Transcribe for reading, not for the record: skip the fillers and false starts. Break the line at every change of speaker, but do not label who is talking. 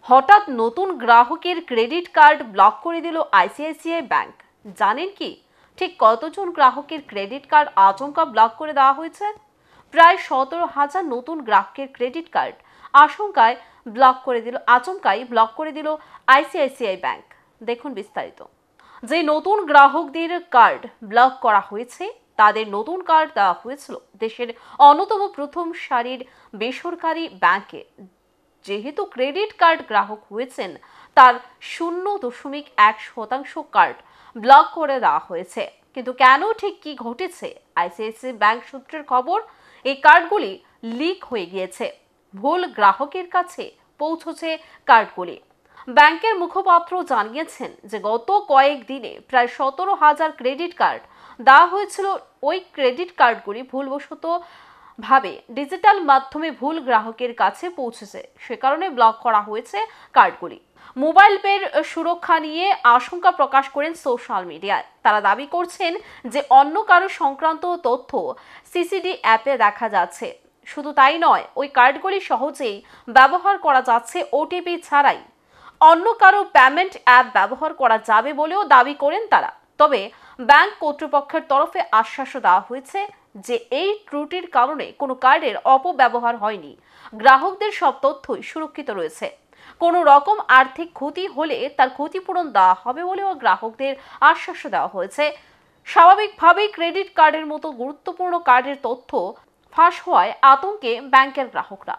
হঠাৎ নতুন গ্রাহকের ক্রেডিট কার্ড ব্লক করে দিল আইসিআইসিআই ব্যাংক। জানেন কি ঠিক কতজন গ্রাহকের ক্রেডিট কার্ড আচমকা ব্লক করে দেওয়া হয়েছে? প্রায় 17,000 নতুন গ্রাহকের ক্রেডিট কার্ড আচমকাই ব্লক করে দিল আইসিআইসিআই ব্যাংক। দেখুন বিস্তারিত। যে নতুন গ্রাহকদের কার্ড ব্লক করা হয়েছে তাদের নতুন কার্ড দেওয়া হয়েছিল দেশের অন্যতম প্রথম সারির বেসরকারি ব্যাংকে। যেহেতু ক্রেডিট কার্ড গ্রাহক হয়েছেন তার 0.1% কার্ড ব্লক করে দেওয়া হয়েছে। কিন্তু কেন, ঠিক কি ঘটেছে? আইসিআইসিআই ব্যাংক সূত্রের খবর, এই কার্ডগুলি লিক হয়ে গিয়েছে, ভুল গ্রাহকের কাছে পৌঁছেছে কার্ডগুলি। ব্যাংকের মুখপাত্র জানিয়েছেন যে গত কয়েকদিনে প্রায় 17,000 ক্রেডিট কার্ড দেওয়া হয়েছিল। ওই ক্রেডিট কার্ডগুলি ভুলবশত ভাবে ডিজিটাল মাধ্যমে ভুল গ্রাহকের কাছে পৌঁছেছে, সে কারণে ব্লক করা হয়েছে কার্ডগুলি। মোবাইল পের সুরক্ষা নিয়ে আশঙ্কা প্রকাশ করেন সোশ্যাল মিডিয়ায়। তারা দাবি করছেন যে অন্য কারো সংক্রান্ত তথ্য সিসিডি অ্যাপে দেখা যাচ্ছে। শুধু তাই নয়, ওই কার্ডগুলি সহজেই ব্যবহার করা যাচ্ছে ওটিপি ছাড়াই। অন্য কারো পেমেন্ট অ্যাপ ব্যবহার করা যাবে বলেও দাবি করেন তারা। তবে ব্যাংক কর্তৃপক্ষের তরফে আশ্বাসও দেওয়া হয়েছে যে এই ত্রুটির কারণে কোনো কার্ডের অপব্যবহার হয়নি, গ্রাহকদের সব তথ্যই সুরক্ষিত রয়েছে। কোনো রকম আর্থিক ক্ষতি হলে তার ক্ষতিপূরণ দেওয়া হবে বলেও গ্রাহকদের আশ্বাস দেওয়া হয়েছে। স্বাভাবিকভাবেই ক্রেডিট কার্ডের মতো গুরুত্বপূর্ণ কার্ডের তথ্য ফাঁস হওয়ায় আতঙ্কে ব্যাংকের গ্রাহকরা।